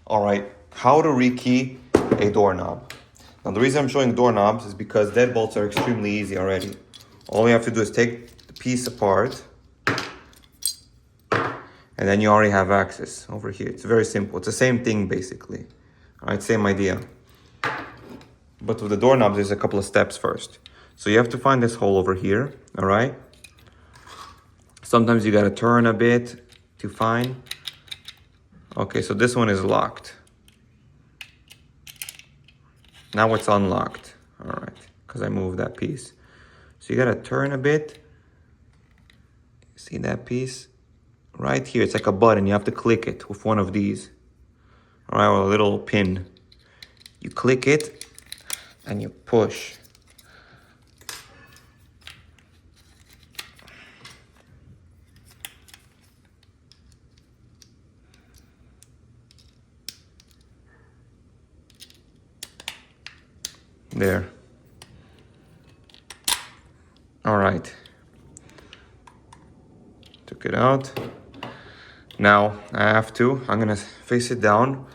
All right, how to rekey a doorknob. Now the reason I'm showing doorknobs is because deadbolts are extremely easy already. All you have to do is take the piece apart and then you already have access over here. It's very simple. It's the same thing basically. All right, same idea. But with the doorknobs, there's a couple of steps first. So you have to find this hole over here, all right? Sometimes you gotta turn a bit to find. Okay, so this one is locked. Now it's unlocked, all right, because I moved that piece. So you gotta turn a bit. See that piece? Right here, it's like a button. You have to click it with one of these. All right, or a little pin. You click it and you push. There. All right. Took it out. Now I'm gonna face it down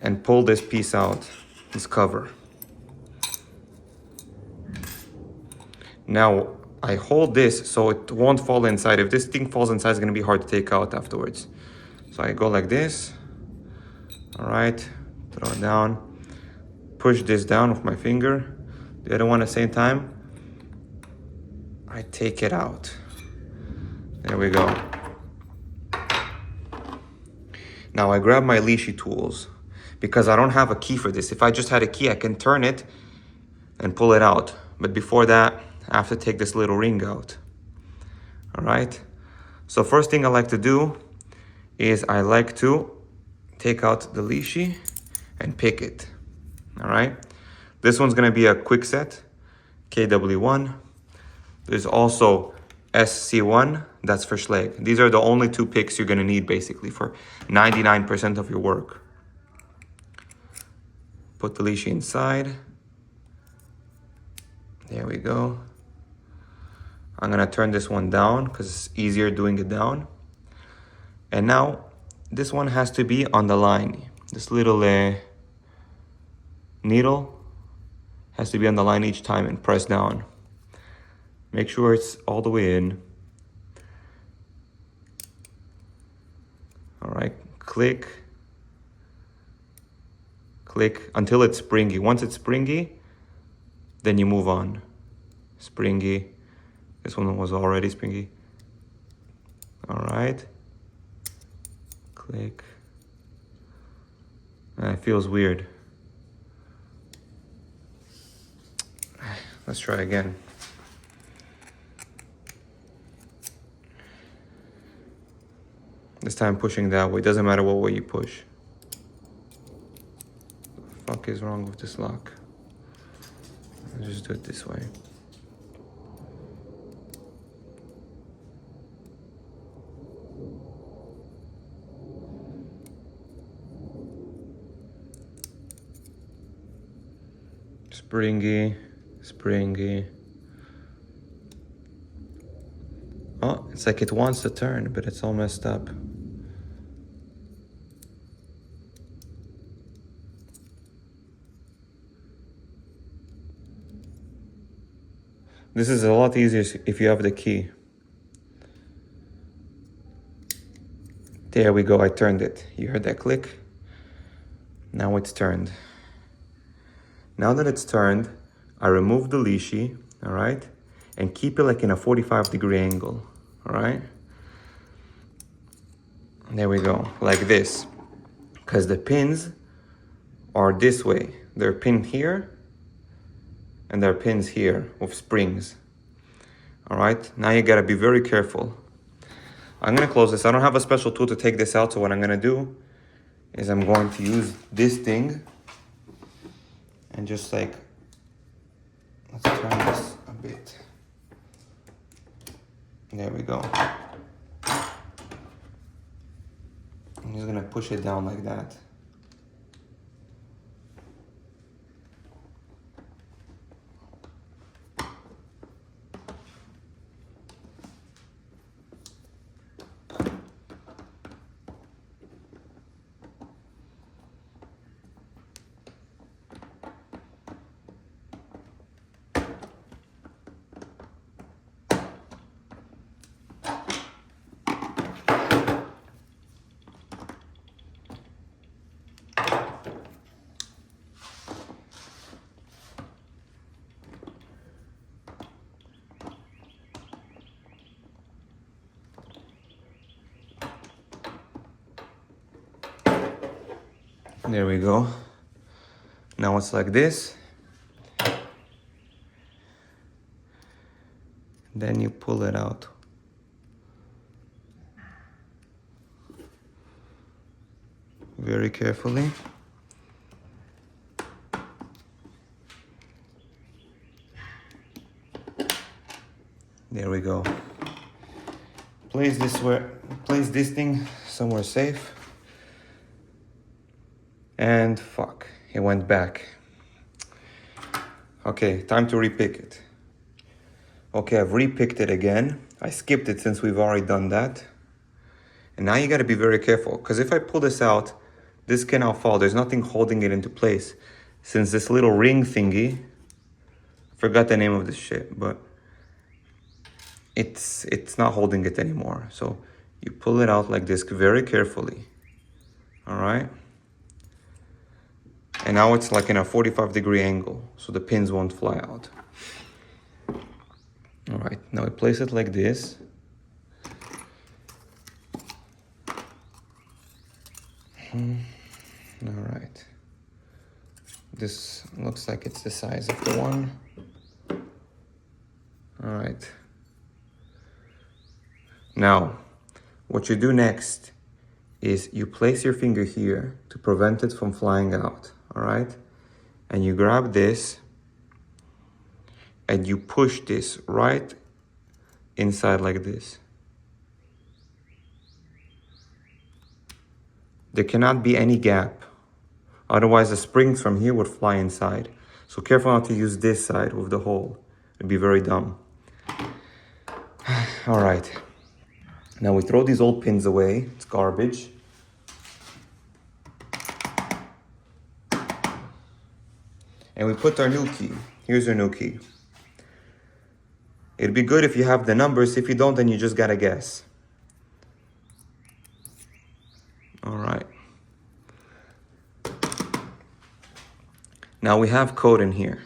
and pull this piece out, this cover. Now I hold this so it won't fall inside. If this thing falls inside, it's gonna be hard to take out afterwards. So I go like this. All right, throw it down. Push this down with my finger. The other one at the same time. I take it out. There we go. Now I grab my leashy tools because I don't have a key for this. If I just had a key, I can turn it and pull it out. But before that, I have to take this little ring out. All right. So first thing I like to do is I like to take out the leashy and pick it. All right. This one's gonna be a quick set, KW1. There's also SC1, that's for Schlag. These are the only two picks you're gonna need basically for 99% of your work. Put the leashy inside. There we go. I'm gonna turn this one down because it's easier doing it down. And now this one has to be on the line. This little needle has to be on the line each time and press down. Make sure it's all the way in. All right, click. Click until it's springy. Once it's springy, then you move on. Springy. This one was already springy. All right. Click. It feels weird. Let's try again. This time pushing that way. Doesn't matter what way you push. What the fuck is wrong with this lock? I'll just do it this way. Springy, springy. Oh, it's like it wants to turn, but it's all messed up. This is a lot easier if you have the key. There we go, I turned it. You heard that click? Now it's turned. Now that it's turned, I remove the leashy, all right? And keep it like in a 45-degree angle, all right? There we go, like this. Because the pins are this way. They're pinned here, and there are pins here with springs. All right, now you gotta be very careful. I'm gonna close this. I don't have a special tool to take this out, so what I'm gonna do is I'm going to use this thing and just like, let's turn this a bit. There we go. I'm just gonna push it down like that. There we go. Now it's like this. Then you pull it out. Very carefully. There we go. Place this thing somewhere safe. And fuck, it went back. Okay, time to repick it. Okay, I've repicked it again. I skipped it since we've already done that. And now you gotta be very careful, because if I pull this out, this can now fall. There's nothing holding it into place. Since this little ring thingy, I forgot the name of this shit, but it's not holding it anymore. So you pull it out like this very carefully. All right? And now it's like in a 45-degree angle, so the pins won't fly out. All right, now I place it like this. All right. This looks like it's the size of the one. All right. Now, what you do next is you place your finger here to prevent it from flying out, all right? And you grab this and you push this right inside like this. There cannot be any gap. Otherwise the springs from here would fly inside. So careful not to use this side with the hole. It'd be very dumb. All right. Now we throw these old pins away. It's garbage. And we put our new key. Here's our new key. It'd be good if you have the numbers. If you don't, then you just gotta guess. All right. Now we have code in here.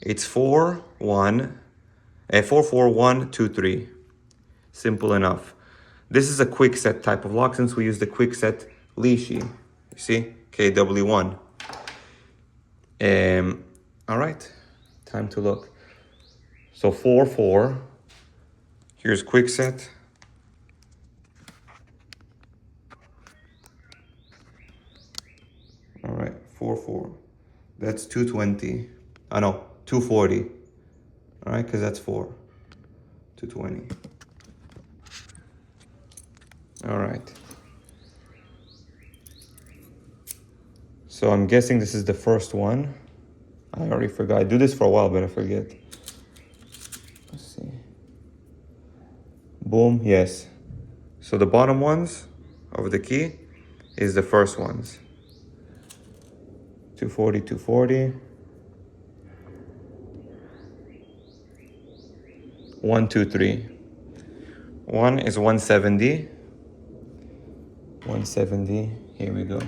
It's 44123. Simple enough. This is a quick set type of lock since we use the quick set leashy. You see? KW1. All right. Time to look. So 4. Here's quick set. All right, 4. That's 220. Oh no, 240. All right, because that's 4. 220. All right. So I'm guessing this is the first one. I already forgot. I do this for a while, but I forget. Let's see. Boom, yes. So the bottom ones of the key is the first ones. 240, 240. 1, 2, 3. 1 is 170. 170. Here we go.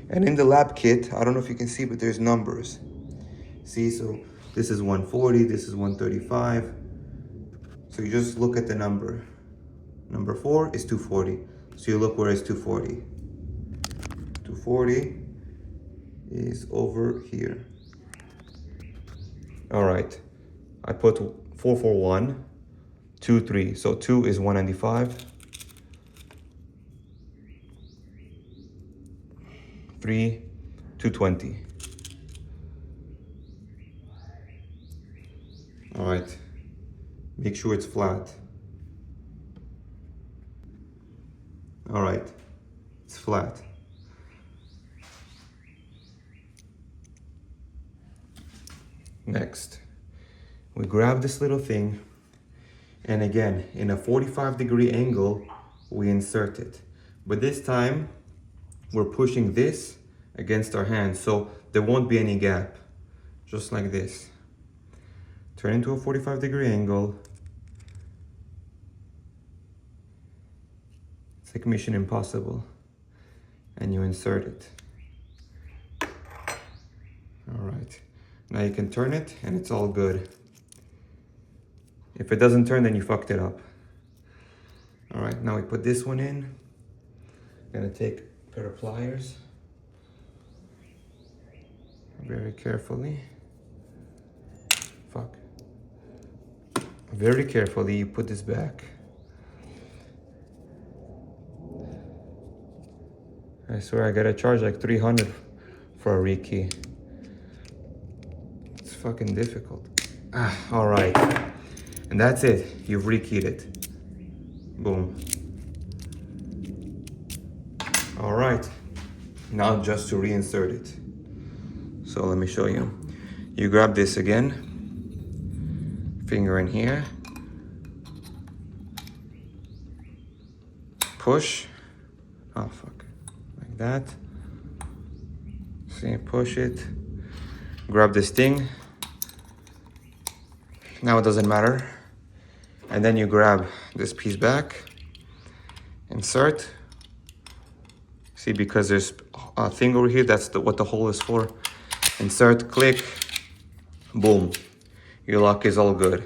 And in the lab kit, I don't know if you can see, but there's numbers. See, so this is 140, this is 135. So you just look at the number. Number 4 is 240. So you look where is 240. 240 is over here. All right. I put 441, 23. So 2 is 195. 3, 220. All right. Make sure it's flat. All right. It's flat. Next, we grab this little thing, and again, in a 45-degree angle, we insert it. But this time, we're pushing this against our hand, so there won't be any gap. Just like this. Turn into a 45-degree angle. It's like Mission Impossible. And you insert it. All right. Now you can turn it and it's all good. If it doesn't turn, then you fucked it up. All right, now we put this one in. I'm gonna take a pair of pliers. Very carefully. Fuck. Very carefully, you put this back. I swear I gotta charge like 300 for a rekey. It's fucking difficult. All right. And that's it. You've rekeyed it. Boom. All right. Now just to reinsert it. So let me show you. You grab this again. Finger in here. Push. Oh, fuck. Like that. See, push it. Grab this thing. Now it doesn't matter. And then you grab this piece back. Insert. See, because there's a thing over here, that's what the hole is for. Insert, click, boom. Your lock is all good.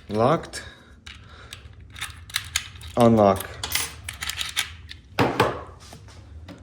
Locked. Unlock.